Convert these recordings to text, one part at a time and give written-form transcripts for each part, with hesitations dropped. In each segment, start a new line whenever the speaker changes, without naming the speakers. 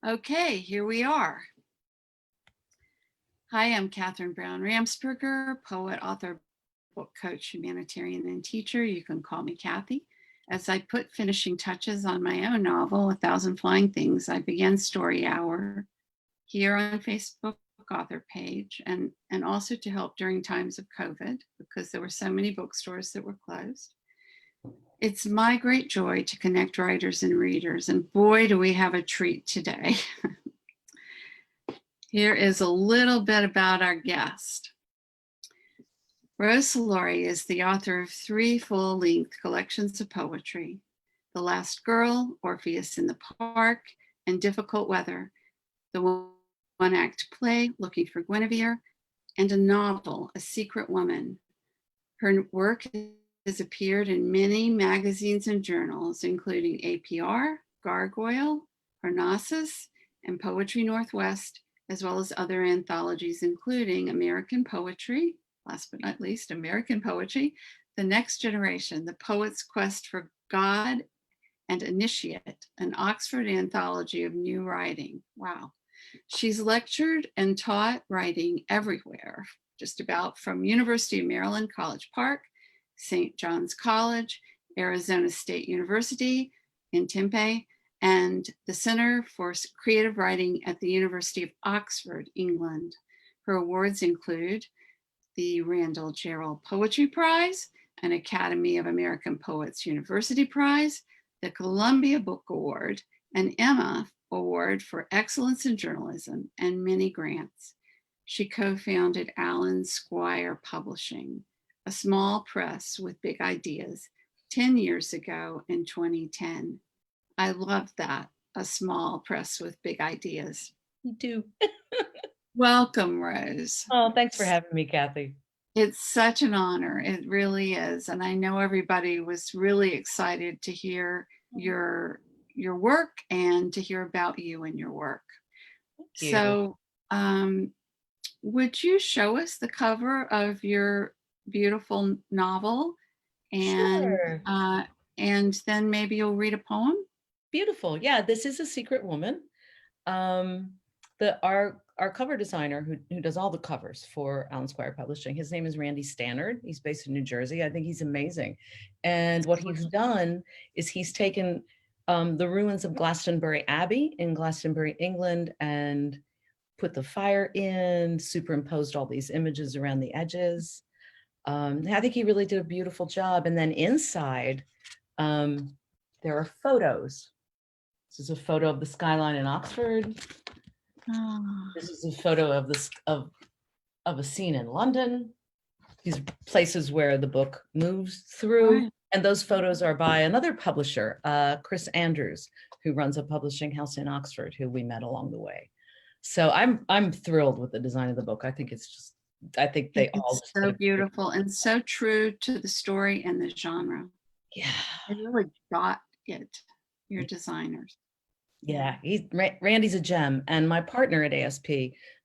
Okay, here we are. Hi, I'm Catherine Brown Ramsberger, poet, author, book coach, humanitarian, and teacher. You can call me Kathy. As I put finishing touches on my own novel, A Thousand Flying Things, I began Story Hour here on Facebook author page and also to help during times of COVID because there were so many bookstores that were closed. It's my great joy to connect writers and readers, and boy, do we have a treat today. Here is a little bit about our guest. Rose Solari is the author of 3 full-length collections of poetry, The Last Girl, Orpheus in the Park, and Difficult Weather, the one-act play, Looking for Guinevere, and a novel, A Secret Woman. Her work has appeared in many magazines and journals, including APR, Gargoyle, Parnassus, and Poetry Northwest, as well as other anthologies, including American Poetry, last but not least, American Poetry, The Next Generation, The Poet's Quest for God, and Initiate, an Oxford anthology of new writing. Wow. She's lectured and taught writing everywhere, just about, from University of Maryland, College Park, St. John's College, Arizona State University in Tempe, and the Center for Creative Writing at the University of Oxford, England. Her awards include the Randall Jarrell Poetry Prize, an Academy of American Poets University Prize, the Columbia Book Award, an Emma Award for Excellence in Journalism, and many grants. She co-founded Alan Squire Publishing, a small press with big ideas, 10 years ago in 2010. I love that, a small press with big ideas.
You do.
Welcome, Rose.
Oh, thanks for having me, Kathy.
It's such an honor. It really is. And I know everybody was really excited to hear your work and to hear about you and your work.
Thank you.
So would you show us the cover of your beautiful novel? And,
sure.
And then maybe you'll read a poem?
Beautiful. Yeah, this is A Secret Woman. Our cover designer who does all the covers for Alan Squire Publishing, his name is Randy Stannard. He's based in New Jersey. I think he's amazing. And what he's done is he's taken the ruins of Glastonbury Abbey in Glastonbury, England, and put the fire in, superimposed all these images around the edges. I think he really did a beautiful job. And then inside, there are photos. This is a photo of the skyline in Oxford. Oh. This is a photo of this of a scene in London. These places where the book moves through. Right. And those photos are by another publisher, Chris Andrews, who runs a publishing house in Oxford, who we met along the way. So I'm thrilled with the design of the book. I think they all
so beautiful and so true to the story and the genre.
Yeah,
they really got it, your designers.
Yeah, Randy's a gem. And my partner at ASP,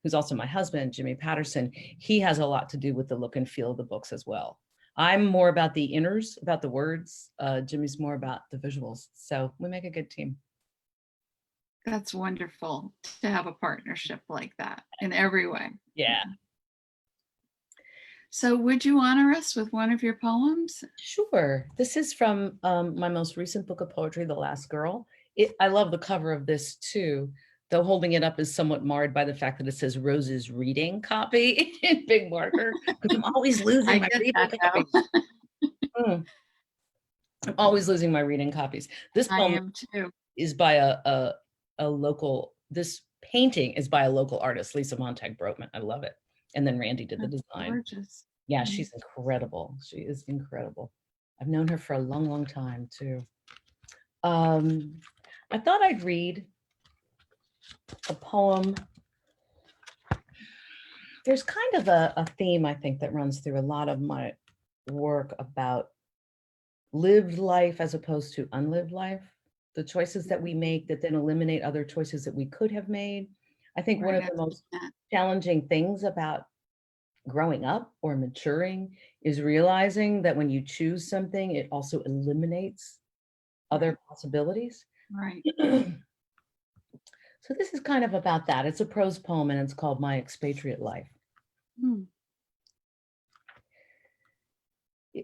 who's also my husband, Jimmy Patterson, he has a lot to do with the look and feel of the books as well. I'm more about the inners, about the words. Jimmy's more about the visuals. So we make a good team.
That's wonderful to have a partnership like that in every way.
Yeah.
So would you honor us with one of your poems?
Sure. This is from my most recent book of poetry, The Last Girl. I love the cover of this too, though holding it up is somewhat marred by the fact that it says Rose's reading copy in big marker, because I'm always losing my reading copies. I'm always losing my reading copies. This poem is by a local, this painting is by a local artist, Lisa Montag Broteman. I love it. And then Randy did the design.
Gorgeous.
Yeah, she's incredible. She is incredible. I've known her for a long, long time too. I thought I'd read a poem. There's kind of a theme, I think, that runs through a lot of my work about lived life as opposed to unlived life. The choices that we make that then eliminate other choices that we could have made. I think one of the most challenging things about growing up or maturing is realizing that when you choose something, it also eliminates other possibilities.
Right.
So So this is kind of about that. It's a prose poem and it's called My Expatriate Life.
Hmm.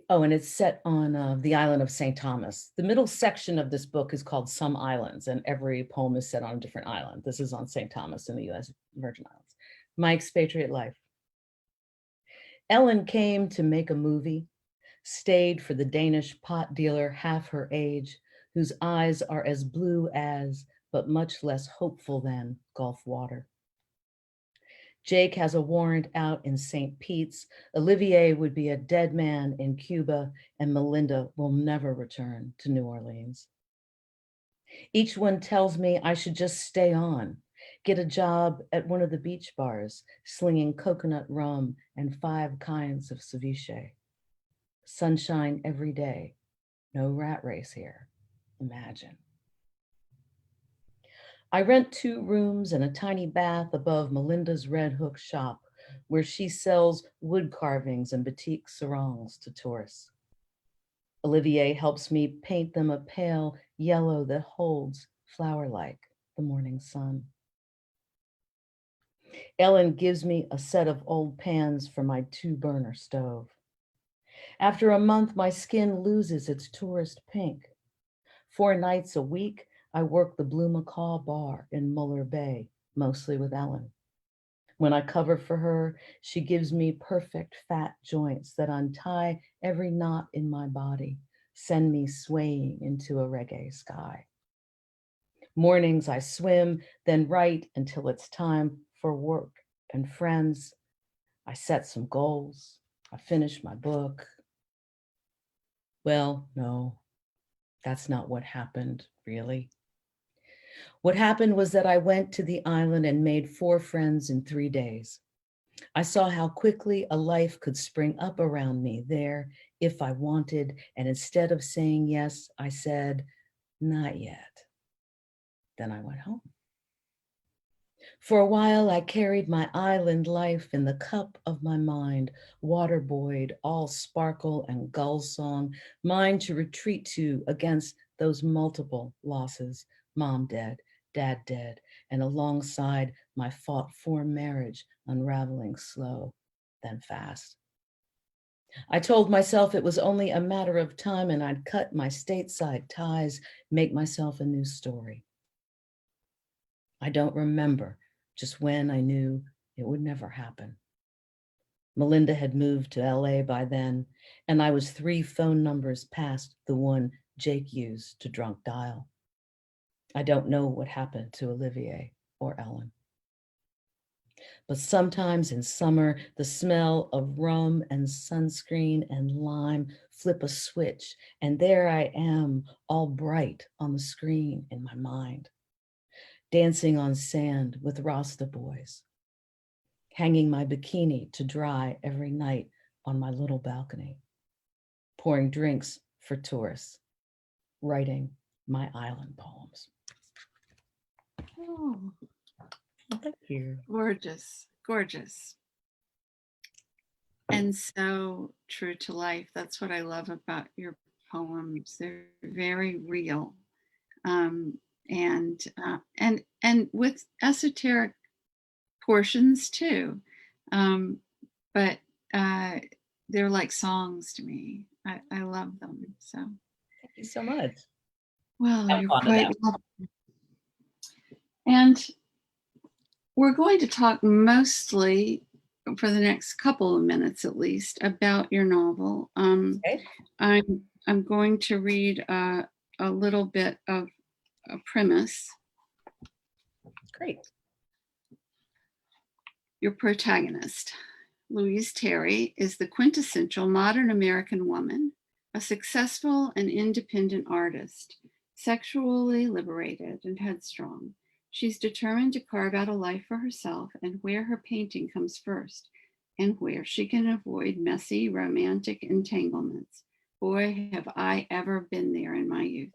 Oh, and it's set on the island of St. Thomas. The middle section of this book is called Some Islands, and every poem is set on a different island. This is on St. Thomas in the US Virgin Islands. My Expatriate Life. Ellen came to make a movie, stayed for the Danish pot dealer half her age, whose eyes are as blue as, but much less hopeful than, Gulf water. Jake has a warrant out in St. Pete's. Olivier would be a dead man in Cuba, and Melinda will never return to New Orleans. Each one tells me I should just stay on, get a job at one of the beach bars, slinging coconut rum and 5 kinds of ceviche. Sunshine every day, no rat race here, imagine. I rent 2 rooms and a tiny bath above Melinda's Red Hook shop, where she sells wood carvings and batik sarongs to tourists. Olivier helps me paint them a pale yellow that holds, flower-like, the morning sun. Ellen gives me a set of old pans for my 2-burner stove. After a month, my skin loses its tourist pink. 4 nights a week, I work the Blue Macaw bar in Muller Bay, mostly with Ellen. When I cover for her, she gives me perfect fat joints that untie every knot in my body, send me swaying into a reggae sky. Mornings I swim, then write until it's time for work and friends. I set some goals. I finish my book. Well, no, that's not what happened, really. What happened was that I went to the island and made 4 friends in 3 days. I saw how quickly a life could spring up around me there if I wanted, and instead of saying yes, I said, not yet. Then I went home. For a while, I carried my island life in the cup of my mind, water buoyed, all sparkle and gull song, mine to retreat to against those multiple losses, mom dead, dad dead, and alongside my fought for marriage unraveling slow, then fast. I told myself it was only a matter of time and I'd cut my stateside ties, make myself a new story. I don't remember just when I knew it would never happen. Melinda had moved to LA by then, and I was 3 phone numbers past the one Jake used to drunk dial. I don't know what happened to Olivier or Ellen. But sometimes in summer, the smell of rum and sunscreen and lime flip a switch, and there I am, all bright on the screen in my mind, dancing on sand with Rasta boys, hanging my bikini to dry every night on my little balcony, pouring drinks for tourists, writing my island poems.
Oh,
Thank you.
gorgeous, gorgeous. And so true to life. That's what I love about your poems. They're very real. And with esoteric portions too. But they're like songs to me. I love them. So
Thank you so much.
well,
Have
you're
fun with
quite
that.
welcome. And we're going to talk mostly for the next couple of minutes at least about your novel.
Okay.
I'm going to read a little bit of a premise.
Great.
Your protagonist, Louise Terry, is the quintessential modern American woman, a successful and independent artist, sexually liberated and headstrong. She's determined to carve out a life for herself and where her painting comes first, and where she can avoid messy romantic entanglements. Boy, have I ever been there in my youth.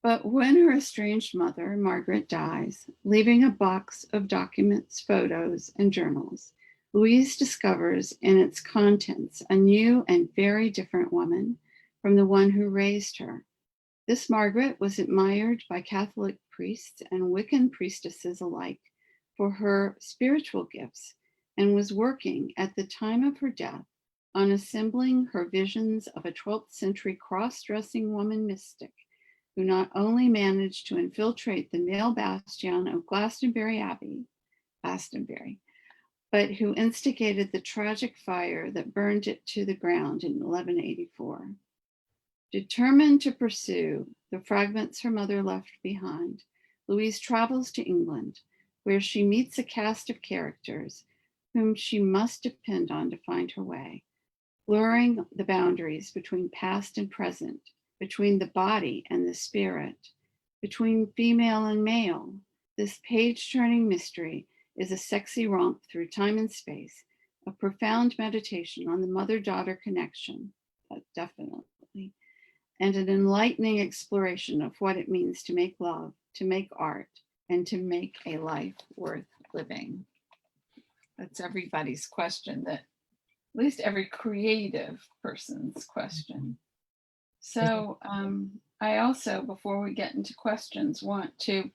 But when her estranged mother, Margaret, dies, leaving a box of documents, photos, and journals, Louise discovers in its contents a new and very different woman from the one who raised her. This Margaret was admired by Catholic priests and Wiccan priestesses alike for her spiritual gifts and was working at the time of her death on assembling her visions of a 12th century cross-dressing woman mystic who not only managed to infiltrate the male bastion of Glastonbury Abbey, Glastonbury, but who instigated the tragic fire that burned it to the ground in 1184. Determined to pursue the fragments her mother left behind, Louise travels to England, where she meets a cast of characters whom she must depend on to find her way, blurring the boundaries between past and present, between the body and the spirit, between female and male. This page-turning mystery is a sexy romp through time and space, a profound meditation on the mother-daughter connection, definitely, and an enlightening exploration of what it means to make love, to make art, and to make a life worth living. That's everybody's question, that at least every creative person's question. So I also, before we get into questions, want to,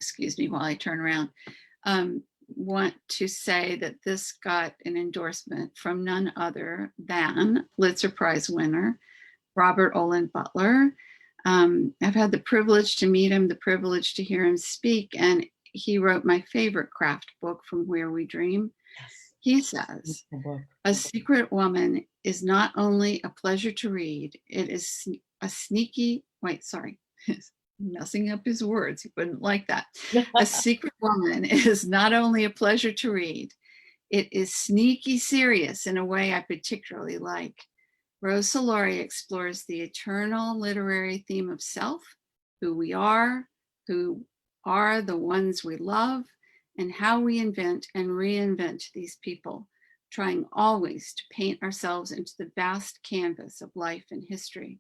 excuse me while I turn around, want to say that this got an endorsement from none other than Pulitzer Prize winner, Robert Olen Butler. I've had the privilege to meet him, the privilege to hear him speak, and he wrote my favorite craft book, From Where We Dream.
Yes.
He says, A Secret Woman is not only a pleasure to read, it is a sneaky, messing up his words, he wouldn't like that. A Secret Woman is not only a pleasure to read, it is sneaky serious in a way I particularly like. Rose Solari explores the eternal literary theme of self, who we are, who are the ones we love, and how we invent and reinvent these people, trying always to paint ourselves into the vast canvas of life and history.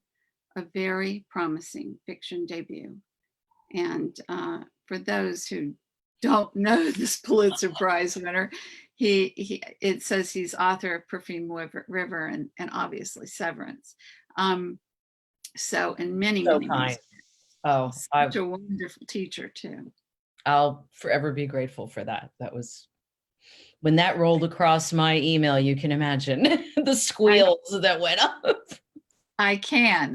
A very promising fiction debut. And for those who don't know this Pulitzer Prize winner, it says he's author of Perfume River and obviously Severance. So, and many
kind. Oh,
such a wonderful teacher too.
I'll forever be grateful for that. That was, when that rolled across my email, you can imagine the squeals that went up.
I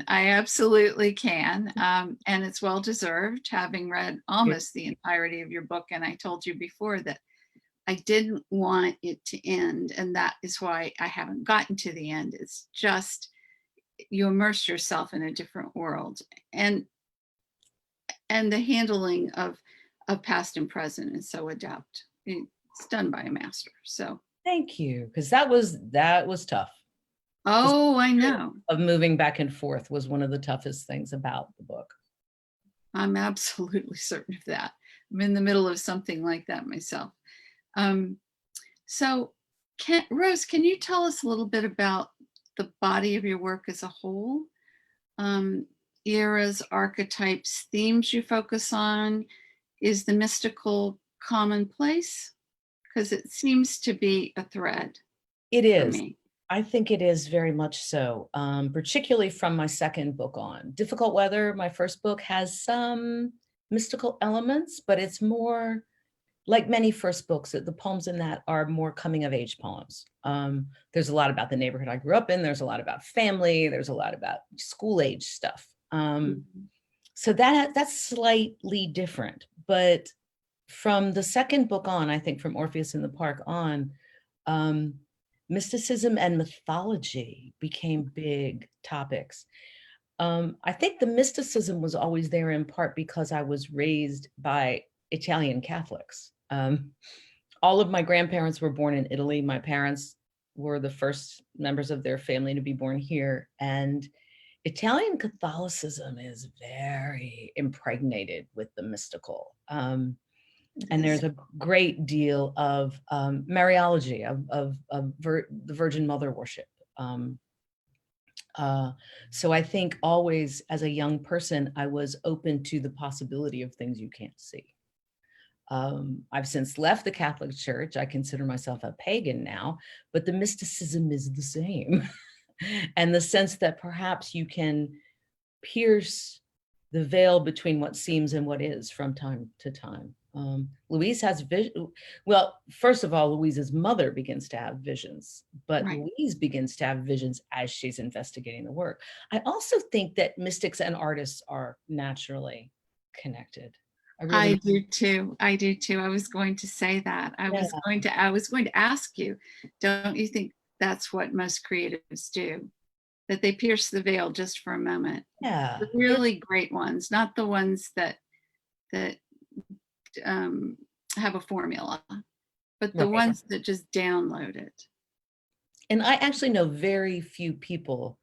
absolutely can. And it's well deserved, having read almost the entirety of your book. And I told you before that I didn't want it to end. And that is why I haven't gotten to the end. It's just, you immerse yourself in a different world. And the handling of past and present is so adept. It's done by a master. So
thank you, because that was tough.
Oh, I know.
Of moving back and forth was one of the toughest things about the book.
I'm absolutely certain of that. I'm in the middle of something like that myself. So Rose, can you tell us a little bit about the body of your work as a whole? Eras, archetypes, themes you focus on? Is the mystical commonplace? Because it seems to be a thread.
It is.
For me.
I think it is very much so, particularly from my second book on. Difficult Weather, my first book, has some mystical elements, but it's more like many first books. The poems in that are more coming of age poems. There's a lot about the neighborhood I grew up in. There's a lot about family. There's a lot about school age stuff. So that's slightly different. But from the second book on, I think from Orpheus in the Park on, mysticism and mythology became big topics. I think the mysticism was always there in part because I was raised by Italian Catholics. All of my grandparents were born in Italy. My parents were the first members of their family to be born here. And Italian Catholicism is very impregnated with the mystical. And there's a great deal of Mariology, of the Virgin Mother worship. So I think always as a young person, I was open to the possibility of things you can't see. I've since left the Catholic Church. I consider myself a pagan now, but the mysticism is the same. And the sense that perhaps you can pierce the veil between what seems and what is from time to time. Louise has vision. Well, first of all, Louise's mother begins to have visions, but
Right.
Louise begins to have visions as she's investigating the work. I also think that mystics and artists are naturally connected.
I do too. I do too. I was going to say that. I
Yeah.
was going to ask you, don't you think that's what most creatives do? That they pierce the veil just for a moment.
Yeah.
The really great ones, not the ones that have a formula, but the
Right.
ones that just download it.
And I actually know very few people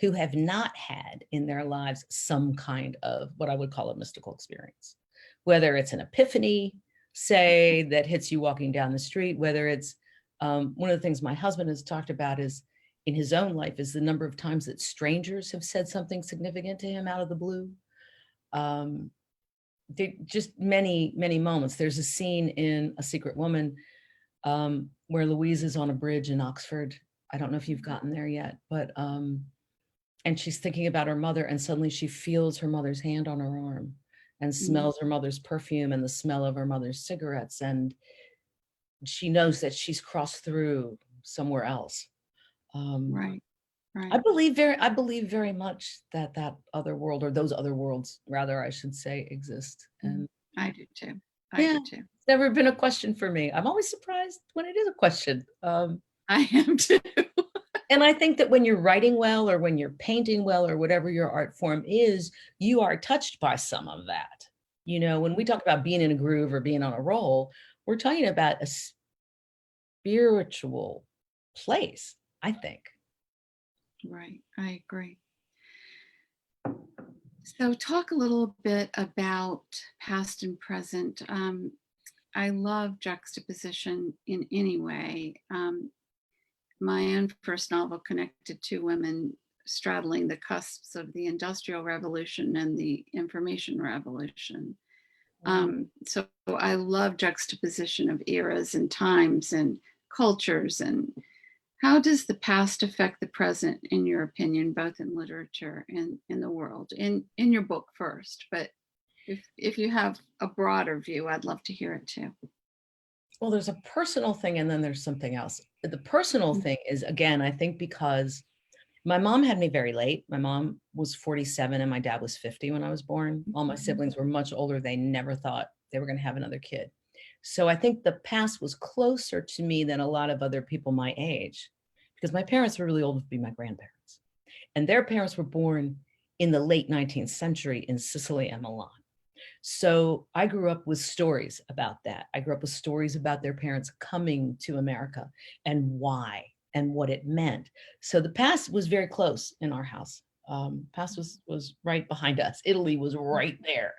who have not had in their lives some kind of what I would call a mystical experience, whether it's an epiphany, say, that hits you walking down the street, whether it's one of the things my husband has talked about is in his own life is the number of times that strangers have said something significant to him out of the blue. Just many, many moments. There's a scene in A Secret Woman where Louise is on a bridge in Oxford. I don't know if you've gotten there yet, but and she's thinking about her mother, and suddenly she feels her mother's hand on her arm and smells her mother's perfume and the smell of her mother's cigarettes, and she knows that she's crossed through somewhere else.
Right. Right.
I believe very much that that other world, or those other worlds, rather, I should say, exist. And
I do too.
yeah,
do too.
it's never been a question for me. I'm always surprised when it is a question.
I am too.
And I think that when you're writing well, or when you're painting well, or whatever your art form is, you are touched by some of that. You know, when we talk about being in a groove or being on a roll, we're talking about a spiritual place, I think.
Right. I agree. So talk a little bit about past and present. I love juxtaposition in any way. My own first novel connected two women straddling the cusps of the Industrial Revolution and the Information Revolution. So I love juxtaposition of eras and times and cultures. And how does the past affect the present, in your opinion, both in literature and in the world? In your book first, but if you have a broader view, I'd love to hear it too.
Well, there's a personal thing and then there's something else. The personal thing is, again, I think because my mom had me very late. My mom was 47 and my dad was 50 when I was born. All my siblings were much older. They never thought they were going to have another kid. So I think the past was closer to me than a lot of other people my age, because my parents were really old to be my grandparents. And their parents were born in the late 19th century in Sicily and Milan. So I grew up with stories about that. I grew up with stories about their parents coming to America and why and what it meant. So the past was very close in our house. Past was right behind us. Italy was right there.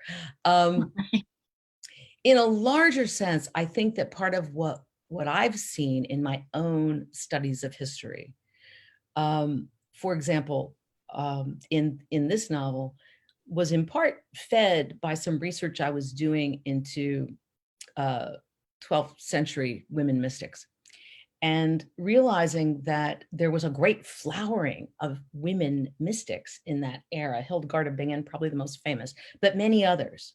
In a larger sense, I think that part of what I've seen in my own studies of history, for example, in this novel, was in part fed by some research I was doing into 12th century women mystics, and realizing that there was a great flowering of women mystics in that era. Hildegard of Bingen, probably the most famous, but many others.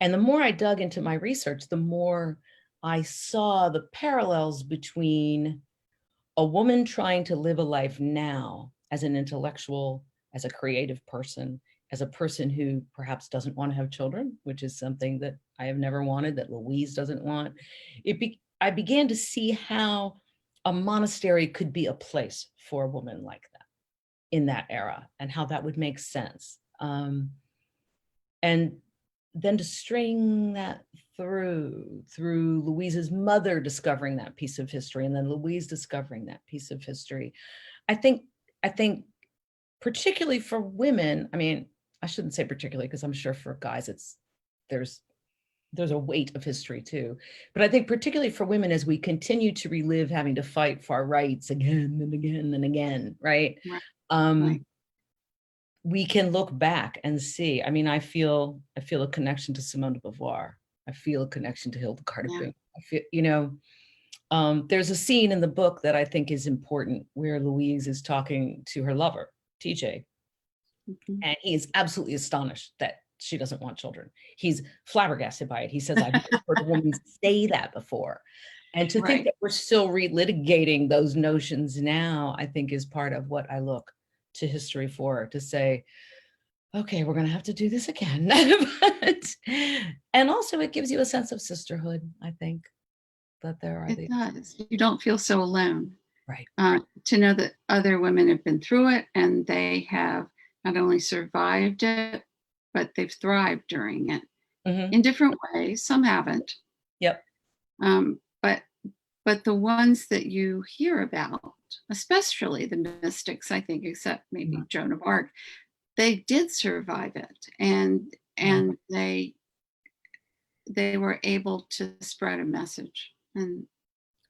And the more I dug into my research, the more I saw the parallels between a woman trying to live a life now as an intellectual, as a creative person, as a person who perhaps doesn't want to have children, which is something that I have never wanted, that Louise doesn't want. I began to see how a monastery could be a place for a woman like that in that era, and how that would make sense. And then to string that through Louise's mother discovering that piece of history, and then Louise discovering that piece of history. I think particularly for women, I mean, I shouldn't say particularly, because I'm sure for guys there's a weight of history too. But I think particularly for women, as we continue to relive having to fight for our rights again and again and again, right?
Right.
We can look back and see. I mean, I feel a connection to Simone de Beauvoir. I feel a connection to Hildegard of Bingen. I feel, there's a scene in the book that I think is important where Louise is talking to her lover, TJ,
Mhm.
And he is absolutely astonished that she doesn't want children. He's flabbergasted by it. He says, I've never heard a woman say that before. And to think
Right.
that we're still relitigating those notions now, I think is part of what I look to history for, to say, okay, we're going to have to do this again. And also it gives you a sense of sisterhood, I think, that there are
It
these.
does. You don't feel so alone.
Right.
To know that other women have been through it and they have not only survived it, but they've thrived during it
Mm-hmm.
in different ways. Some haven't.
Yep.
Um, but the ones that you hear about, especially the mystics, I think, except maybe Joan of Arc, they did survive it, and
Yeah.
they were able to spread a message. And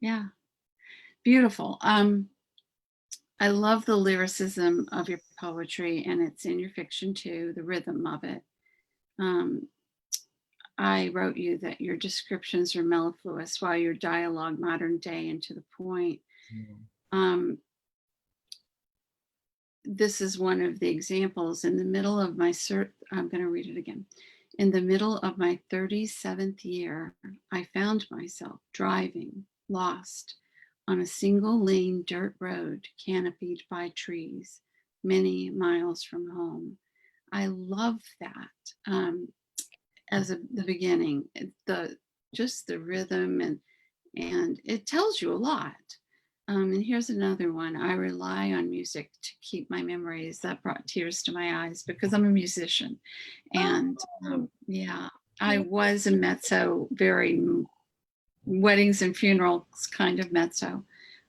yeah, beautiful. I love the lyricism of your poetry, and it's in your fiction too, the rhythm of it. I wrote you that your descriptions are mellifluous while your dialogue modern day and to the point. Um, this is one of the examples. In the middle of my I'm going to read it again. In the middle of my 37th year, I found myself driving, lost, on a single lane dirt road canopied by trees, many miles from home. I love that as the beginning, just the rhythm, and it tells you a lot. And here's another one. I rely on music to keep my memories. That brought tears to my eyes because I'm a musician. And
Oh,
yeah, I was a mezzo, very weddings and funerals kind of mezzo.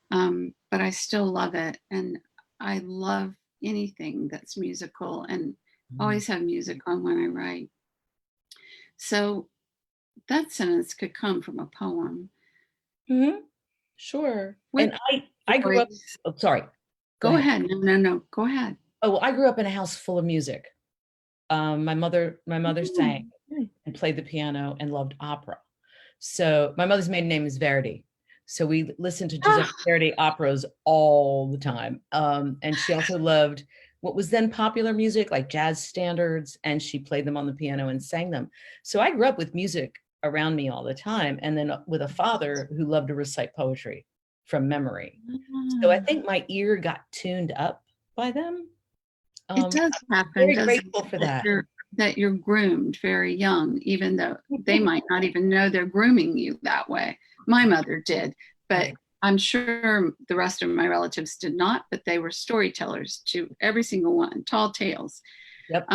But I still love it. And I love anything that's musical and always have music on when I write. So that sentence could come from a poem.
mm-hmm. Sure.
Which
And I grew up,
voice?
oh, sorry, go
Go
ahead.
ahead. No. Go ahead.
Oh, well, I grew up in a house full of music. My mother sang
Mm.
and played the piano and loved opera. So my mother's maiden name is Verdi. So we listened to Giuseppe
Ah,
Verdi operas all the time. And she also loved what was then popular music, like jazz standards, and she played them on the piano and sang them. So I grew up with music around me all the time, and then with a father who loved to recite poetry from memory. So I think my ear got tuned up by them.
it does happen,
Very
doesn't
grateful
it?
for that.
That you're groomed very young, even though they might not even know they're grooming you that way. My mother did, but
Right.
I'm sure the rest of my relatives did not, but they were storytellers to every single one, tall tales.
Yep.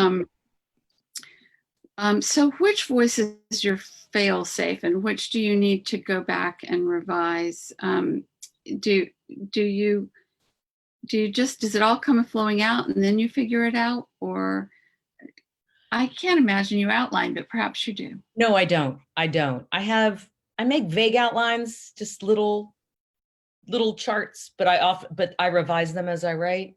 So which voice is your fail safe and which do you need to go back and revise? Do you does it all come flowing out and then you figure it out? Or I can't imagine you outline, but perhaps you do.
No, I don't. I don't. I make vague outlines, just little charts, but I revise them as I write.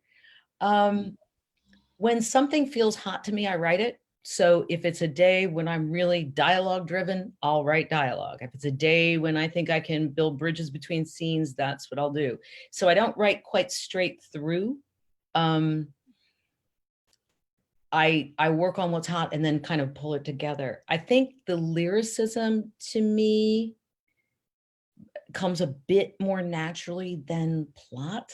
When something feels hot to me, I write it. So if it's a day when I'm really dialogue driven, I'll write dialogue. If it's a day when I think I can build bridges between scenes, that's what I'll do. So I don't write quite straight through. I work on what's hot and then kind of pull it together. I think the lyricism to me comes a bit more naturally than plot.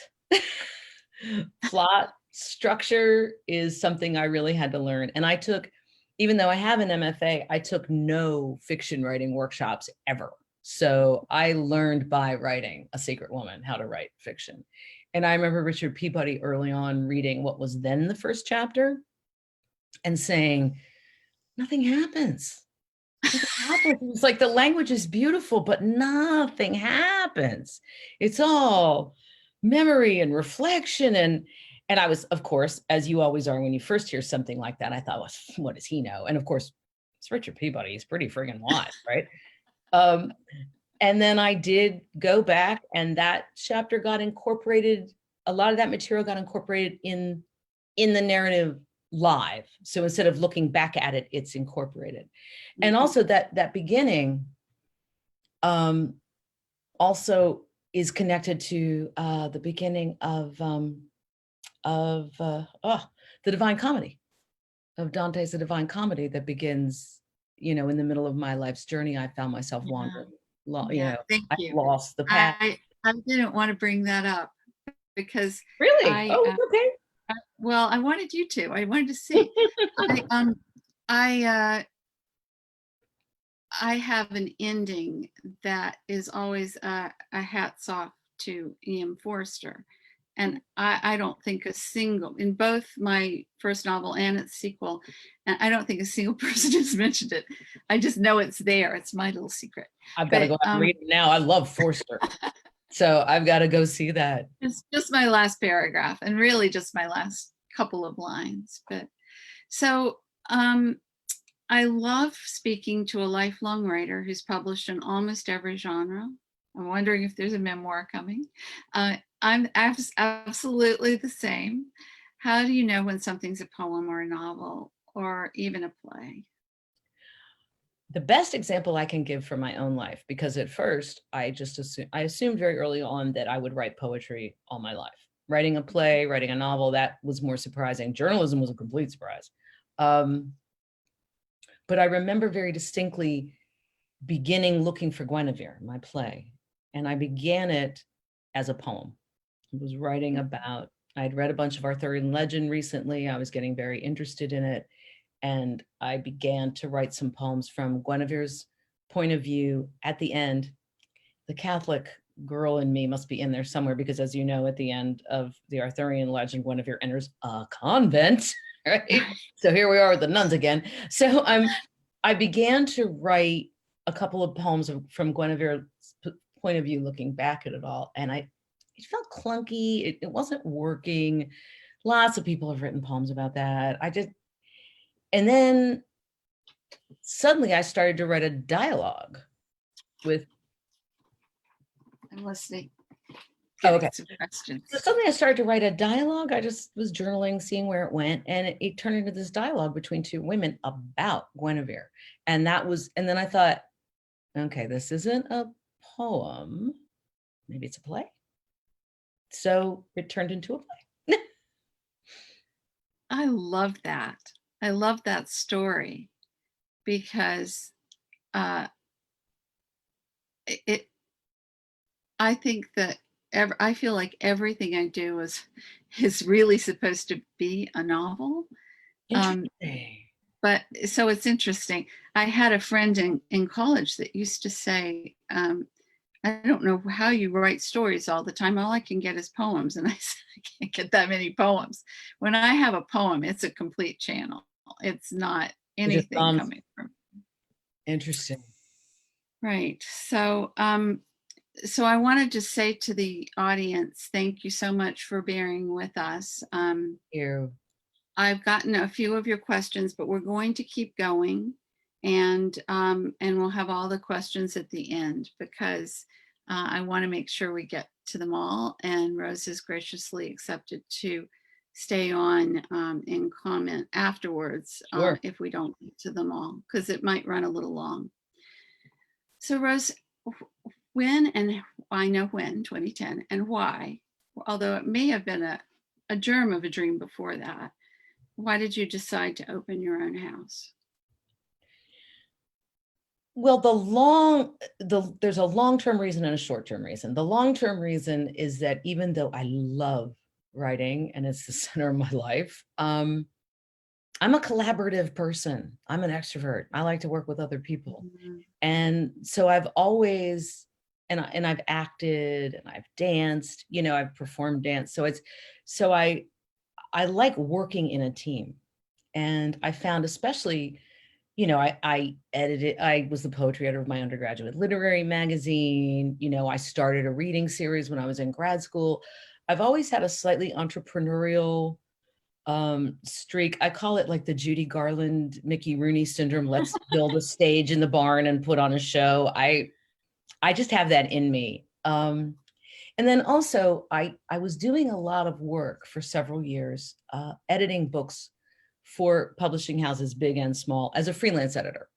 Plot structure is something I really had to learn. And I took, even though I have an MFA, I took no fiction writing workshops ever. So I learned by writing A Secret Woman how to write fiction. And I remember Richard Peabody early on reading what was then the first chapter and saying, nothing happens. Nothing happens. It's like the language is beautiful, but nothing happens. It's all memory and reflection. And I was, of course, as you always are when you first hear something like that, I thought, well, what does he know? And of course, it's Richard Peabody. He's pretty friggin' wise, right? And then I did go back, and that chapter got incorporated. A lot of that material got incorporated in the narrative live. So instead of looking back at it, it's incorporated. And also that beginning also is connected to the beginning of the Divine Comedy, of Dante's The Divine Comedy, that begins, you know, in the middle of my life's journey. I found myself wandering, you know,
Thank
I
you.
lost the path.
I didn't want to bring that up because
Really? Oh, okay.
well, I wanted you to. I wanted to see. I have an ending that is always a hats off to E.M. Forster. And I don't think a single, in both my first novel and its sequel, and I don't think a single person has mentioned it. I just know it's there. It's my little secret.
I've got to go out and read it now. I love Forster. So I've got to go see that.
It's just my last paragraph, and really just my last couple of lines. But so I love speaking to a lifelong writer who's published in almost every genre. I'm wondering if there's a memoir coming. I'm absolutely the same. How do you know when something's a poem or a novel or even a play?
The best example I can give from my own life, because at first I assumed very early on that I would write poetry all my life. Writing a play, writing a novel, that was more surprising. Journalism was a complete surprise. But I remember very distinctly beginning looking for Guinevere, my play. And I began it as a poem. I was writing about, I'd read a bunch of Arthurian legend recently. I was getting very interested in it. And I began to write some poems from Guinevere's point of view. At the end, the Catholic girl in me must be in there somewhere, because as you know, at the end of the Arthurian legend, Guinevere enters a convent, right? So here we are with the nuns again. So I began to write a couple of poems from Guinevere's point of view, looking back at it all. And it felt clunky. It wasn't working. Lots of people have written poems about that. And then suddenly I started to write a dialogue with.
I'm listening.
Oh, okay.
Some questions.
So suddenly I started to write a dialogue. I just was journaling, seeing where it went. And it turned into this dialogue between two women about Guinevere. And then I thought, okay, this isn't a poem. Maybe it's a play. So it turned into a play.
I love that. I love that story because I think that I feel like everything I do is really supposed to be a novel. But so it's interesting. I had a friend in college that used to say, I don't know how you write stories all the time. All I can get is poems. And I said, I can't get that many poems. When I have a poem, it's a complete channel. It's not anything coming from.
Interesting.
Right. So so I wanted to say to the audience, thank you so much for bearing with us.
Thank you.
I've gotten a few of your questions, but we're going to keep going, and we'll have all the questions at the end, because I want to make sure we get to them all. And Rose has graciously accepted to stay on and comment afterwards.
Sure.
If we don't get to them all, because it might run a little long. So Rose, when, and I know when, 2010, and why, although it may have been a germ of a dream before that, why did you decide to open your own house?
Well, there's a long-term reason and a short-term reason. The long-term reason is that even though I love writing and it's the center of my life, I'm a collaborative person. I'm an extrovert. I like to work with other people. Mm-hmm. And so I've always, and I've acted and I've danced, you know, I've performed dance. So I like working in a team. And I found, especially, you know, I was the poetry editor of my undergraduate literary magazine. You know, I started a reading series when I was in grad school. I've always had a slightly entrepreneurial streak. I call it like the Judy Garland, Mickey Rooney syndrome. Let's build a stage in the barn and put on a show. I just have that in me. And then also I was doing a lot of work for several years, editing books for publishing houses, big and small, as a freelance editor.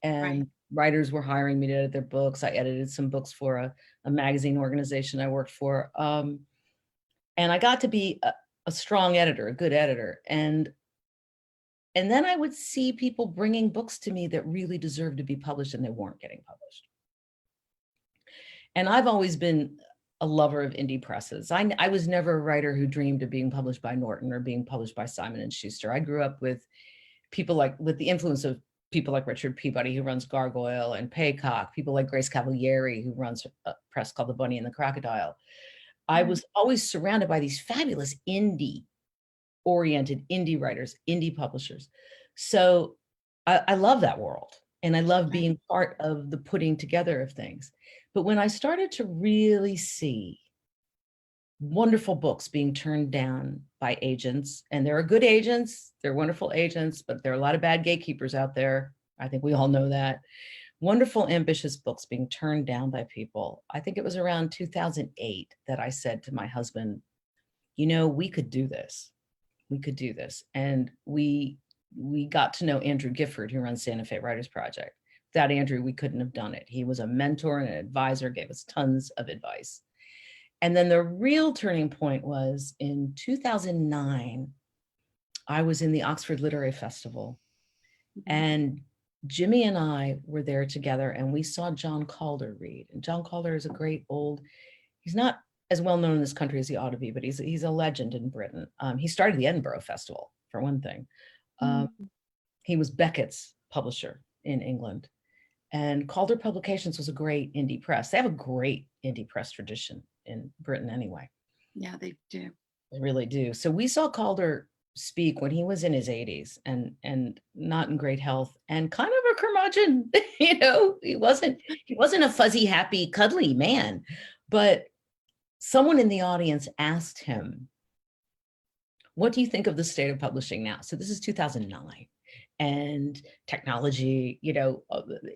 And writers were hiring me to edit their books. I edited some books for a magazine organization I worked for. And I got to be a strong editor, a good editor. And then I would see people bringing books to me that really deserved to be published and they weren't getting published. And I've always been a lover of indie presses. I was never a writer who dreamed of being published by Norton or being published by Simon and Schuster. I grew up with with the influence of people like Richard Peabody, who runs Gargoyle and Paycock, people like Grace Cavalieri, who runs a press called The Bunny and the Crocodile. I was always surrounded by these fabulous indie-oriented indie writers, indie publishers. So I love that world. And I love being part of the putting together of things. But when I started to really see wonderful books being turned down by agents, and there are good agents, they're wonderful agents, but there are a lot of bad gatekeepers out there. I think we all know that. Wonderful, ambitious books being turned down by people. I think it was around 2008 that I said to my husband, you know, we could do this. We could do this. And we got to know Andrew Gifford, who runs Santa Fe Writers Project. Without Andrew, we couldn't have done it. He was a mentor and an advisor, gave us tons of advice. And then the real turning point was in 2009, I was in the Oxford Literary Festival, and Jimmy and I were there together, and we saw John Calder read. And John Calder is a great he's not as well known in this country as he ought to be, but he's a legend in Britain. He started the Edinburgh Festival, for one thing. He was Beckett's publisher in England. And Calder Publications was a great indie press. They have a great indie press tradition in Britain anyway.
Yeah, they do.
They really do. So we saw Calder speak when he was in his 80s and not in great health and kind of a curmudgeon. You know, he wasn't a fuzzy, happy, cuddly man. But someone in the audience asked him, what do you think of the state of publishing now? So this is 2009. And technology, you know,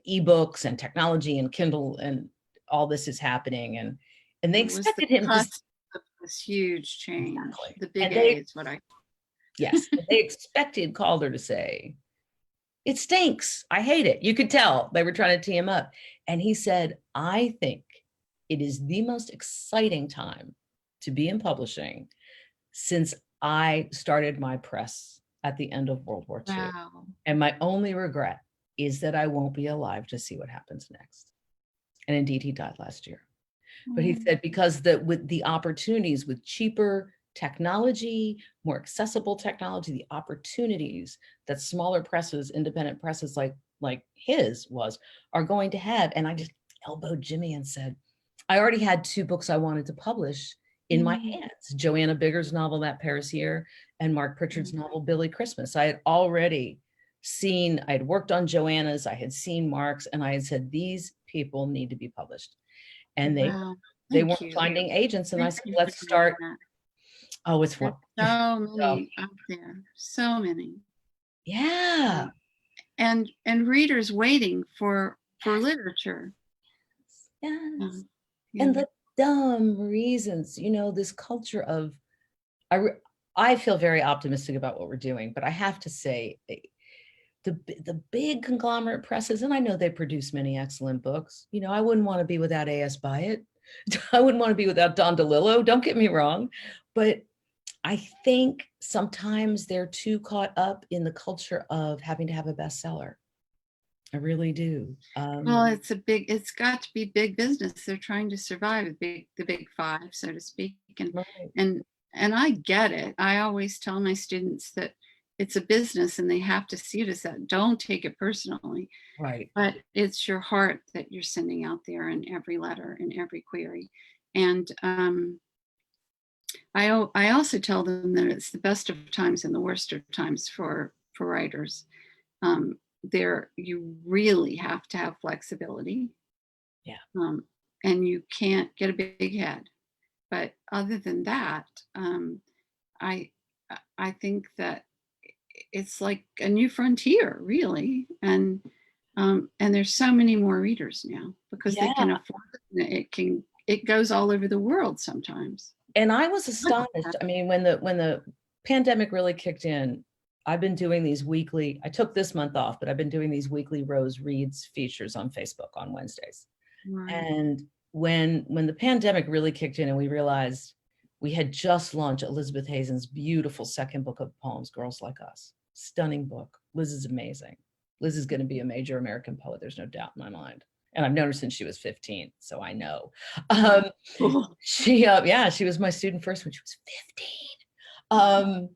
ebooks and technology and Kindle and all this is happening. And they expected him to
this huge change.
Exactly.
The big A is what I.
Yes, they expected Calder to say, it stinks. I hate it. You could tell they were trying to tee him up. And he said, I think it is the most exciting time to be in publishing since I started my press at the end of World War II.
Wow.
And my only regret is that I won't be alive to see what happens next. And indeed, he died last year. But he said, because with the opportunities with cheaper technology, more accessible technology, the opportunities that smaller presses, independent presses like his are going to have. And I just elbowed Jimmy and said, I already had 2 books I wanted to publish in my hands, Joanna Bigger's novel, That Paris Year, and Mark Pritchard's novel, Billy Christmas. I had already I had worked on Joanna's, I had seen Mark's, and I had said, these people need to be published. And they weren't finding agents. And I said, let's start. Oh, it's one.
So many out there, so many.
Yeah.
And readers waiting for literature.
Yes. And the dumb reasons, you know, this culture of, I feel very optimistic about what we're doing, but I have to say the big conglomerate presses, and I know they produce many excellent books. You know, I wouldn't want to be without A.S. Byatt. I wouldn't want to be without Don DeLillo. Don't get me wrong. But I think sometimes they're too caught up in the culture of having to have a bestseller. I really do.
Well, it's got to be big business. They're trying to survive the big 5, so to speak. And,
right.
and I get it. I always tell my students that it's a business and they have to see it as that. Don't take it personally.
Right.
But it's your heart that you're sending out there in every letter, in every query. And I also tell them that it's the best of times and the worst of times for writers. You really have to have flexibility.
Yeah.
And you can't get a big head. But other than that, I think that it's like a new frontier, really. And there's so many more readers now because they can afford it. It goes all over the world sometimes.
And I was astonished. I mean, when the pandemic really kicked in, I've been doing these weekly, I took this month off, but I've been doing these weekly Rose Reads features on Facebook on Wednesdays. Right. And when the pandemic really kicked in and we realized We had just launched Elizabeth Hazen's beautiful second book of poems, Girls Like Us. Stunning book. Liz is amazing. Liz is going to be a major American poet. There's no doubt in my mind. And I've known her since she was 15, so I know. She was my student first when she was 15.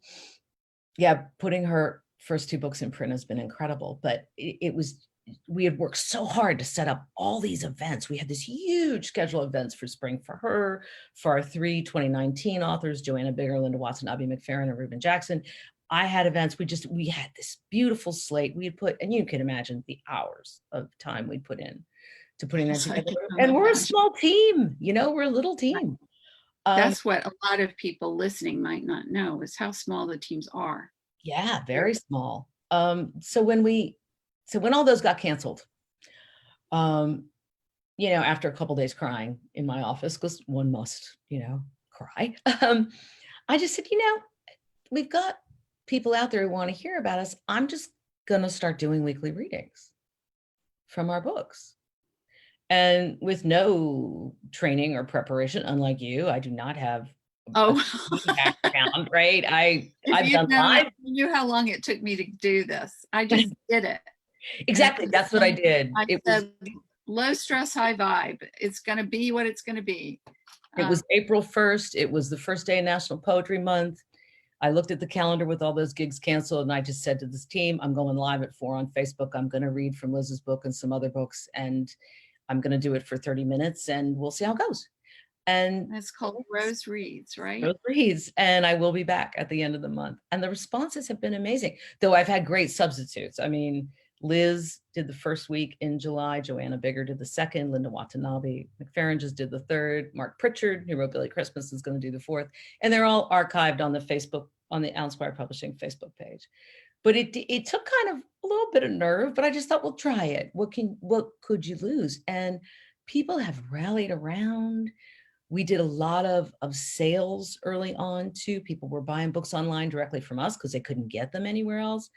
Putting her first 2 books in print has been incredible, but we had worked so hard to set up all these events. We had this huge schedule of events for spring for her, for our 3 2019 authors, Joanna Bigger, Linda Watson, Abby McFerrin, and Reuben Jackson. I had events. We had this beautiful slate. We had put, and you can imagine the hours of time we put in to putting that together. And we're a small team, we're a little team.
That's what a lot of people listening might not know, is how small the teams are.
Yeah, very small. So when all those got canceled, after a couple days crying in my office, because one must, cry, I just said, we've got people out there who want to hear about us. I'm just going to start doing weekly readings from our books. And with no training or preparation, unlike you, I do not have a background, right? I've done live.
You knew how long it took me to do this. I just did it.
Exactly. That's what I did.
It was low stress, high vibe. It's going to be what it's going to be.
It was April 1st. It was the first day of National Poetry Month. I looked at the calendar with all those gigs canceled, and I just said to this team, I'm going live at 4 on Facebook. I'm going to read from Liz's book and some other books, and I'm going to do it for 30 minutes, and we'll see how it goes. And
it's called Rose Reads, right?
Rose Reads. And I will be back at the end of the month. And the responses have been amazing, though I've had great substitutes. I mean, Liz did the first week in July. Joanna Bigger did the second. Linda Watanabe McFerrin just did the third. Mark Pritchard, who wrote Billy Christmas, is going to do the fourth. And they're all archived on the Facebook, on the Alan Squire Publishing Facebook page. But it took kind of a little bit of nerve, but I just thought, we'll try it. What could you lose? And people have rallied around. We did a lot of sales early on too. People were buying books online directly from us because they couldn't get them anywhere else.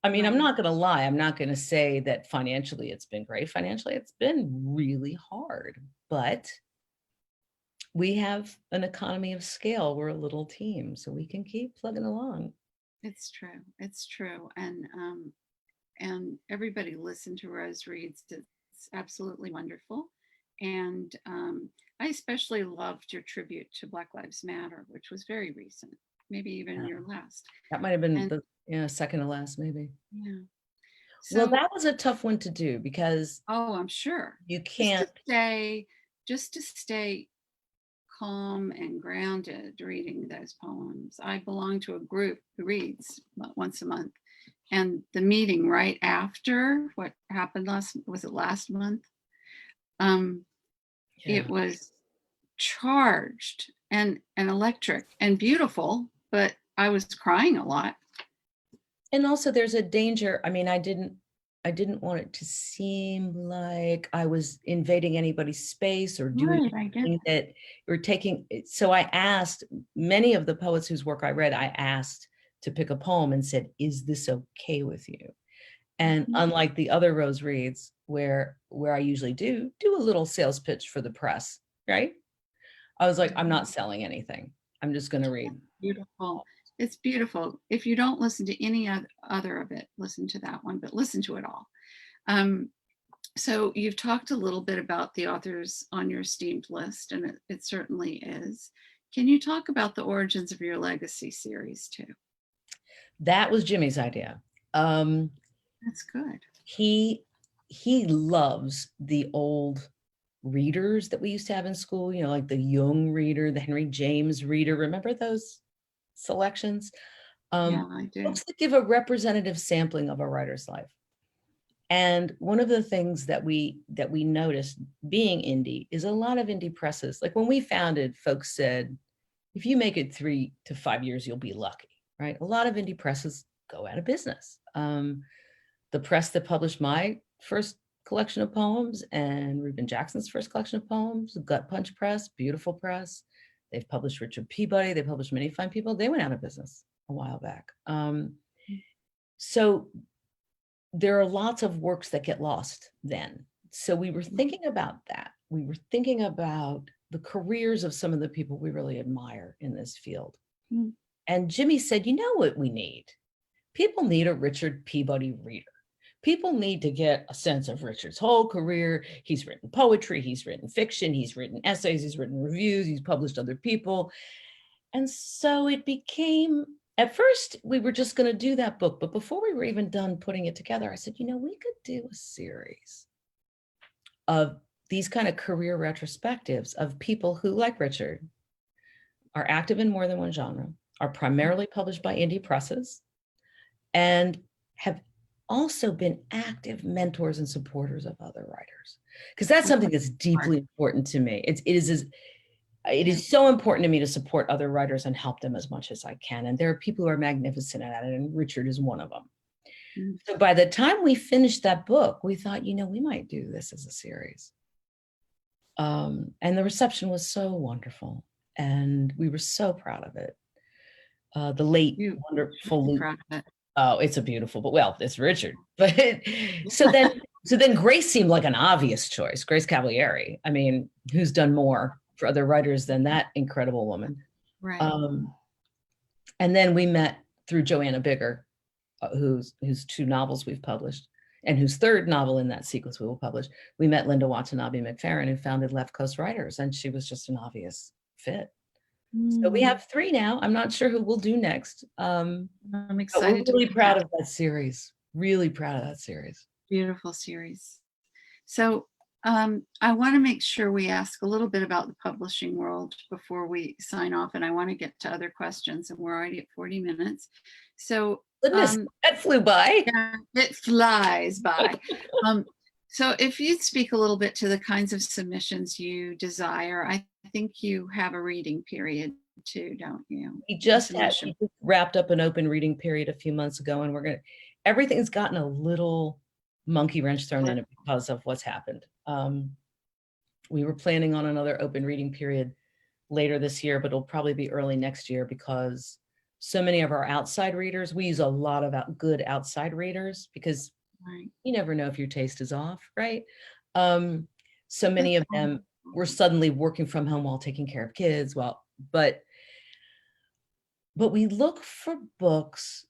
I mean, I'm not going to lie. I'm not going to say that financially it's been great. Financially, it's been really hard, but we have an economy of scale. We're a little team, so we can keep plugging along.
It's true. It's true. And everybody listen to Rose Reads. It's absolutely wonderful. And I especially loved your tribute to Black Lives Matter, which was very recent, maybe even your last.
That might have been second to last, maybe.
Yeah.
So, well, that was a tough one to do because
I'm sure
you can't
just to stay calm and grounded reading those poems. I belong to a group who reads once a month, and the meeting right after what happened last month? It was charged and electric and beautiful, but I was crying a lot.
And also there's a danger. I mean, I didn't want it to seem like I was invading anybody's space or doing anything that we're taking. So I asked many of the poets whose work I read, I asked to pick a poem and said, is this okay with you? And unlike the other Rose Reads, where I usually do a little sales pitch for the press, right? I was like, I'm not selling anything. I'm just going to read.
Beautiful. It's beautiful. If you don't listen to any other of it, listen to that one, but listen to it all. So you've talked a little bit about the authors on your esteemed list, and it certainly is. Can you talk about the origins of your legacy series too?
That was Jimmy's idea.
That's good.
He loves the old readers that we used to have in school, like the Jung reader, the Henry James reader. Remember those selections?
Yeah, I do.
Books that give a representative sampling of a writer's life. And one of the things that we noticed being indie is a lot of indie presses. Like when we founded, folks said, if you make it 3 to 5 years, you'll be lucky, right? A lot of indie presses go out of business. The press that published my first collection of poems and Reuben Jackson's first collection of poems, Gut Punch Press, beautiful press. They've published Richard Peabody. They published many fine people. They went out of business a while back. So there are lots of works that get lost then. So we were thinking about that. We were thinking about the careers of some of the people we really admire in this field.
Mm.
And Jimmy said, you know what we need? People need a Richard Peabody reader. People need to get a sense of Richard's whole career. He's written poetry, he's written fiction, he's written essays, he's written reviews, he's published other people. And so it became, at first we were just going to do that book, but before we were even done putting it together, I said, you know, we could do a series of these kind of career retrospectives of people who, like Richard, are active in more than one genre, are primarily published by indie presses, and have also been active mentors and supporters of other writers. Because that's something that's deeply important to me. It is so important to me to support other writers and help them as much as I can. And there are people who are magnificent at it, and Richard is one of them. So by the time we finished that book, we thought, you know, we might do this as a series. And the reception was so wonderful, and we were so proud of it. The late, wonderful Luke. Oh, it's a beautiful, but well, it's Richard. But so then Grace seemed like an obvious choice. Grace Cavalieri. I mean, who's done more for other writers than that incredible woman?
Right.
And then we met through Joanna Bigger, whose 2 novels we've published, and whose 3rd novel in that sequence we will publish. We met Linda Watanabe McFerrin, who founded Left Coast Writers, and she was just an obvious fit. So we have 3 now. I'm not sure who we'll do next. I'm excited. We're really proud of that series. Really proud of that series.
Beautiful series. So I want to make sure we ask a little bit about the publishing world before we sign off, and I want to get to other questions, and we're already at 40 minutes. So
goodness, that flew by.
Yeah, it flies by. So if you'd speak a little bit to the kinds of submissions you desire, I think you have a reading period too, don't you?
We just wrapped up an open reading period a few months ago, and everything's gotten a little monkey wrench thrown in it because of what's happened. We were planning on another open reading period later this year, but it'll probably be early next year because so many of our outside readers, we use a lot of good outside readers because you never know if your taste is off, right? So many of them were suddenly working from home while taking care of kids. But we look for books.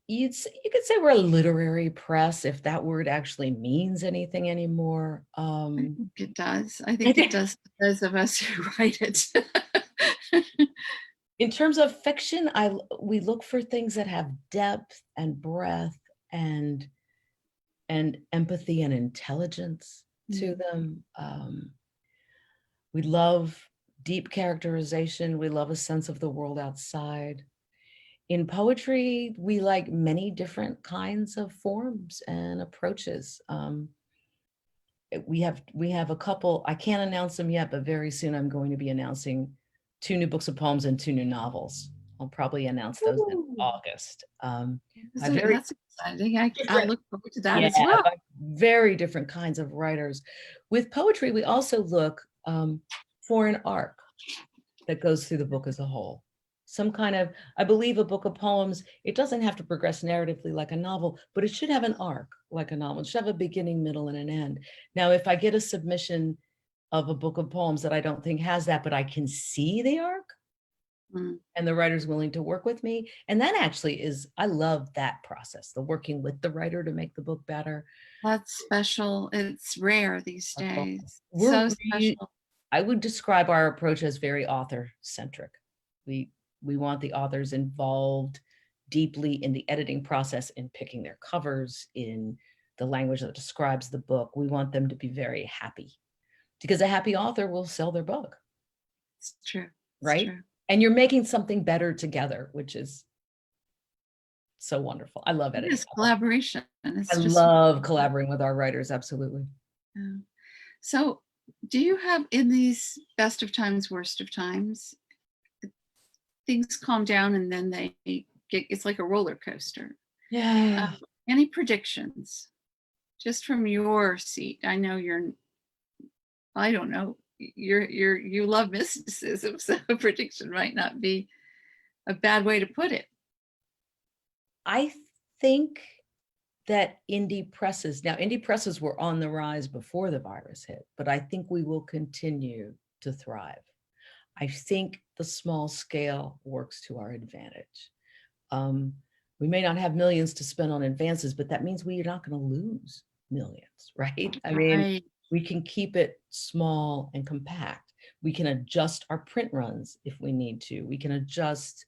You could say we're a literary press, if that word actually means anything anymore.
I think it does. I think it does for those of us who write it.
In terms of fiction, we look for things that have depth and breadth and empathy and intelligence to them. We love deep characterization. We love a sense of the world outside. In poetry, we like many different kinds of forms and approaches. We have a couple, I can't announce them yet, but very soon I'm going to be announcing 2 new books of poems and 2 new novels. I'll probably announce those in August.
That's exciting. I look forward to that as well.
Very different kinds of writers. With poetry, we also look for an arc that goes through the book as a whole. Some kind of, I believe a book of poems, it doesn't have to progress narratively like a novel, but it should have an arc like a novel. It should have a beginning, middle, and an end. Now, if I get a submission of a book of poems that I don't think has that, but I can see the arc, and the writer's willing to work with me. And that actually is, I love that process, the working with the writer to make the book better.
That's special. It's rare these days. So special.
I would describe our approach as very author-centric. We want the authors involved deeply in the editing process, in picking their covers, in the language that describes the book. We want them to be very happy, because a happy author will sell their book.
It's true.
Right? True. And you're making something better together, which is so wonderful. I love editing.
It's collaboration.
I love collaborating with our writers. Absolutely.
Yeah. So do you have, in these best of times, worst of times, things calm down and then they get, it's like a roller coaster.
Yeah.
Any predictions just from your seat? I know I don't know, you love mysticism, so a prediction might not be a bad way to put it.
I think that indie presses were on the rise before the virus hit, but I think we will continue to thrive. I think the small scale works to our advantage. We may not have millions to spend on advances, but that means we're not going to lose millions, right? I mean,
Right.
we can keep it small and compact. We can adjust our print runs if we need to. We can adjust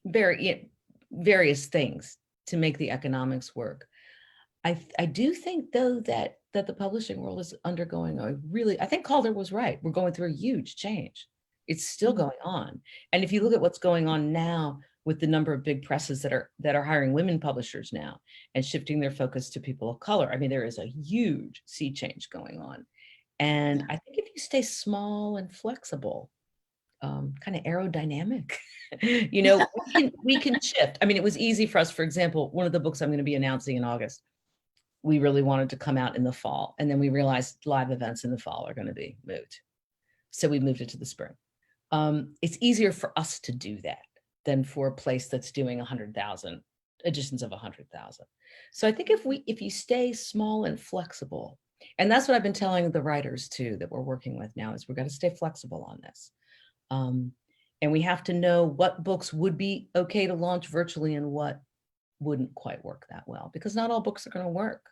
various things to make the economics work. I do think, though, that the publishing world is undergoing I think Calder was right. We're going through a huge change. It's still going on. And if you look at what's going on now with the number of big presses that are hiring women publishers now and shifting their focus to people of color, I mean, there is a huge sea change going on. And I think if you stay small and flexible, kind of aerodynamic, you know, we can shift. I mean, it was easy for us. For example, one of the books I'm going to be announcing in August, we really wanted to come out in the fall. And then we realized live events in the fall are going to be moved. So we moved it to the spring. It's easier for us to do that than for a place that's doing 100,000 editions of 100,000. So I think if you stay small and flexible, and that's what I've been telling the writers too, that we're working with now, is we're going to stay flexible on this. And we have to know what books would be okay to launch virtually and what wouldn't quite work that well, because not all books are going to work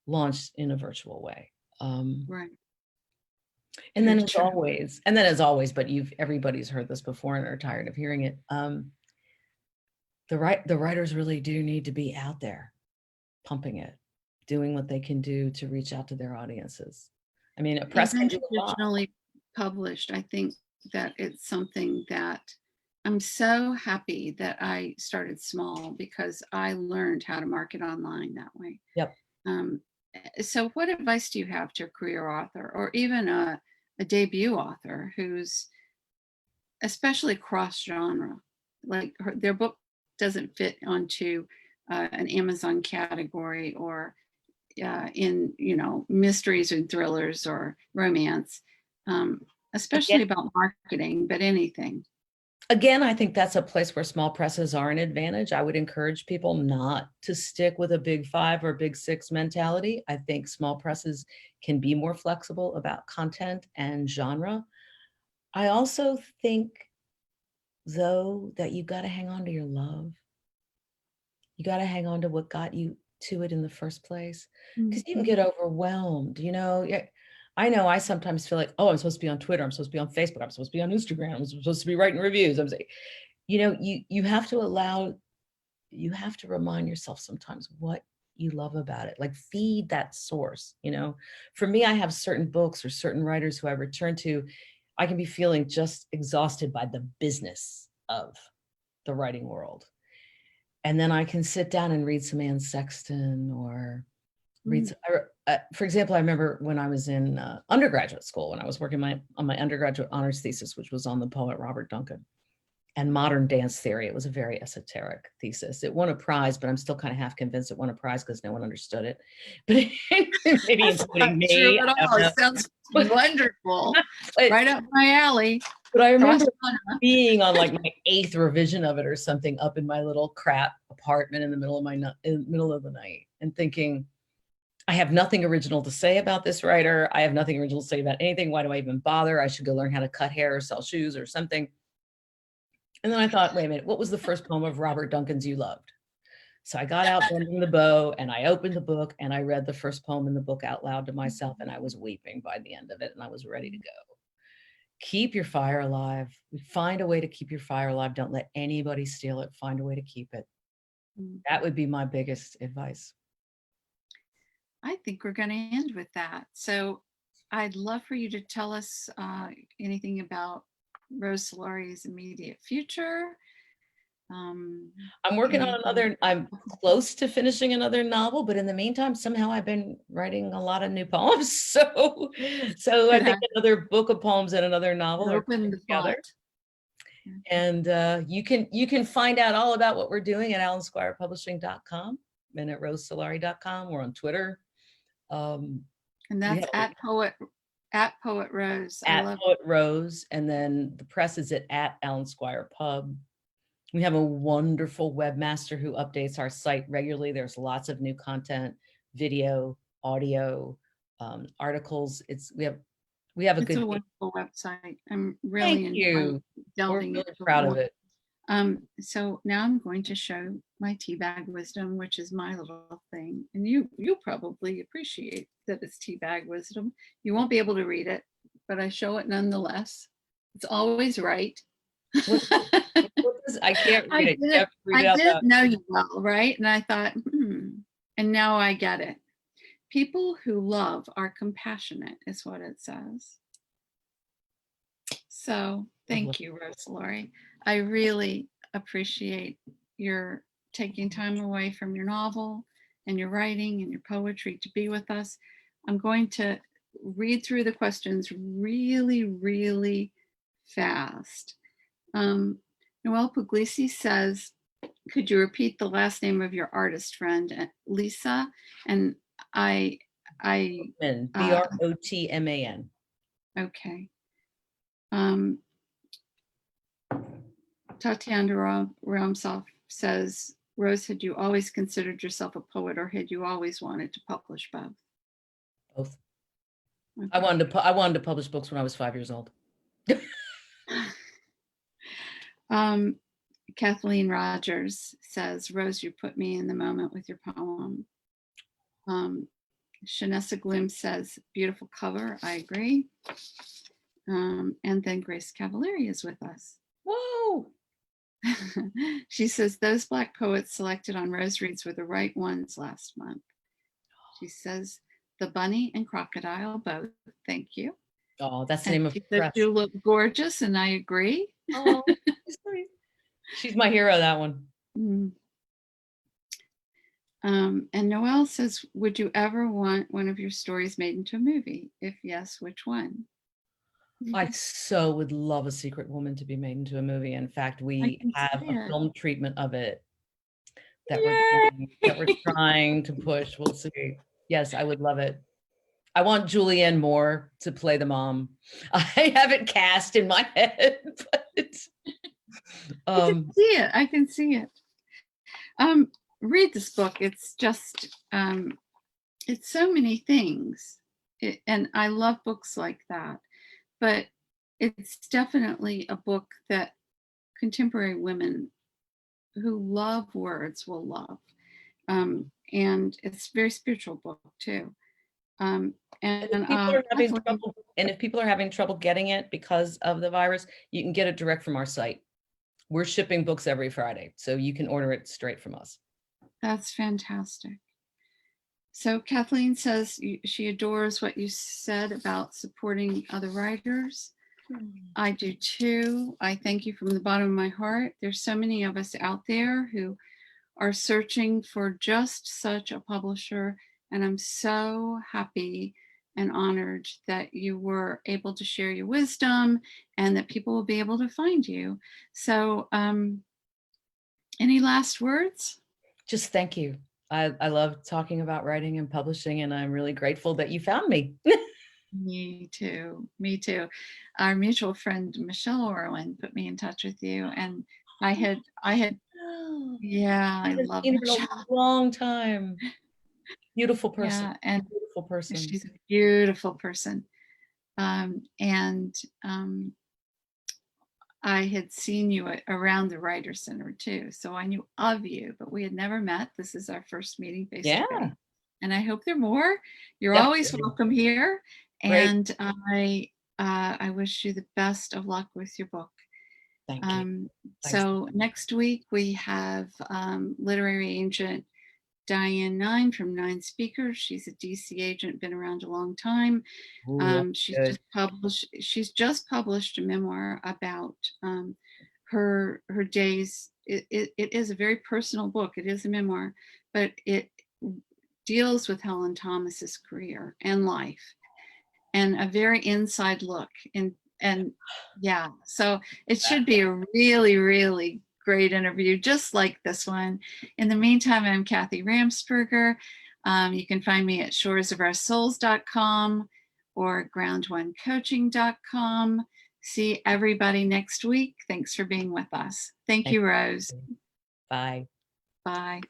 launched in a virtual way.
Right.
And then as always, but everybody's heard this before and are tired of hearing it. The writers really do need to be out there pumping it, doing what they can do to reach out to their audiences. I mean, a press can do a lot.
Traditionally published, I think that it's something that I'm so happy that I started small, because I learned how to market online that way.
Yep.
So what advice do you have to a career author, or even a debut author who's especially cross genre, like their book doesn't fit onto an Amazon category, or in, mysteries and thrillers or romance, especially about marketing, but anything?
Again, I think that's a place where small presses are an advantage. I would encourage people not to stick with a big 5 or big 6 mentality. I think small presses can be more flexible about content and genre. I also think, though, that you got to hang on to your love. You got to hang on to what got you to it in the first place, because you can get overwhelmed. I know I sometimes feel like, oh, I'm supposed to be on Twitter, I'm supposed to be on Facebook, I'm supposed to be on Instagram, I'm supposed to be writing reviews. I'm saying, you have to remind yourself sometimes what you love about it. Like, feed that source. For me, I have certain books or certain writers who I return to. I can be feeling just exhausted by the business of the writing world. And then I can sit down and read some Anne Sexton, or read, for example, I remember when I was in undergraduate school, when I was working on my undergraduate honors thesis, which was on the poet Robert Duncan and modern dance theory. It was a very esoteric thesis. It won a prize, but I'm still kind of half convinced it won a prize because no one understood it. But maybe including me.
True at all. It sounds wonderful. Right up my alley.
But I remember being on like my 8th revision of it or something, up in my little crap apartment in the middle of the night, and thinking, I have nothing original to say about this writer. I have nothing original to say about anything. Why do I even bother? I should go learn how to cut hair or sell shoes or something. And then I thought, wait a minute, what was the first poem of Robert Duncan's you loved? So I got out Bending the Bow, and I opened the book, and I read the first poem in the book out loud to myself, and I was weeping by the end of it, and I was ready to go. Keep your fire alive. Find a way to keep your fire alive. Don't let anybody steal it. Find a way to keep it. That would be my biggest advice.
I think we're going to end with that. So I'd love for you to tell us anything about Rose Solari's immediate future.
I'm working on I'm close to finishing another novel, but in the meantime, somehow I've been writing a lot of new poems. So I think another book of poems and another novel are coming together. And you can find out all about what we're doing at AlanSquirePublishing.com and at RoseSolari.com. We're on Twitter.
And that's at Poet Rose.
At Poet Rose, and then the press is at Alan Squire Pub. We have a wonderful webmaster who updates our site regularly. There's lots of new content, video, audio, articles. We have We have a
It's
good
a
team.
wonderful website. I'm really
Thank
enjoying
you. We're
delving
really
into
proud
it
of
more.
it.
So now I'm going to show my teabag wisdom, which is my little thing. And you'll probably appreciate that it's teabag wisdom. You won't be able to read it, but I show it nonetheless. It's always right.
What is, I can't read it. You have to read it
I
out
didn't
loud.
know you well, right? And I thought, and now I get it. People who love are compassionate, is what it says. So thank you, Solari. I really appreciate your taking time away from your novel and your writing and your poetry to be with us. I'm going to read through the questions really, really fast. Noelle Puglisi says, could you repeat the last name of your artist friend, Lisa? And
Brotman.
Okay. Tatiana Ramsov says, Rose, had you always considered yourself a poet, or had you always wanted to publish both?
Both.
Okay.
I wanted to publish books when I was 5 years old.
Kathleen Rogers says, Rose, you put me in the moment with your poem. Shanessa Gloom says, beautiful cover. I agree. And then Grace Cavalieri is with us.
Whoa.
She says, those Black poets selected on Rose Reads were the right ones last month. She says, the bunny and crocodile both. Thank you.
Oh, that's the name of
the
press.
You look gorgeous, and I agree.
Oh, she's my hero, that one.
And Noelle says, would you ever want one of your stories made into a movie? If yes, which one?
I so would love A Secret Woman to be made into a movie. In fact, we have a film treatment of it that we're trying to push. We'll see. Yes, I would love it. I want Julianne Moore to play the mom. I have it cast in my head, but it's,
I can see it. I can see it. Read this book. It's just, it's so many things. And I love books like that. But it's definitely a book that contemporary women who love words will love. And it's a very spiritual book too.
And if people are having trouble getting it because of the virus, you can get it direct from our site. We're shipping books every Friday, so you can order it straight from us.
That's fantastic. So Kathleen says she adores what you said about supporting other writers. I do too. I thank you from the bottom of my heart. There's so many of us out there who are searching for just such a publisher, and I'm so happy and honored that you were able to share your wisdom and that people will be able to find you. So any last words?
Just thank you. I love talking about writing and publishing, and I'm really grateful that you found me.
Me too. Me too. Our mutual friend Michelle Orwin put me in touch with you, and I had yeah, I love her.
A long time. Beautiful person.
Yeah, and
beautiful person.
She's a beautiful person. I had seen you around the Writer Center too, so I knew of you, but we had never met. This is our first meeting face to face, and I hope there are more. You're always welcome here, and I wish you the best of luck with your book.
Thank you.
So next week we have literary agent Diane Nine from Nine Speakers. She's a DC agent, been around a long time. She's just published a memoir about her days. It is a very personal book. It is a memoir, but it deals with Helen Thomas's career and life, and a very inside look. And yeah, so it should be a really, really great interview, just like this one. In the meantime, I'm Kathy Ramsberger. You can find me at shoresofourSouls.com or groundonecoaching.com. See everybody next week. Thanks for being with us. Thank you, Rose.
Bye.
Bye.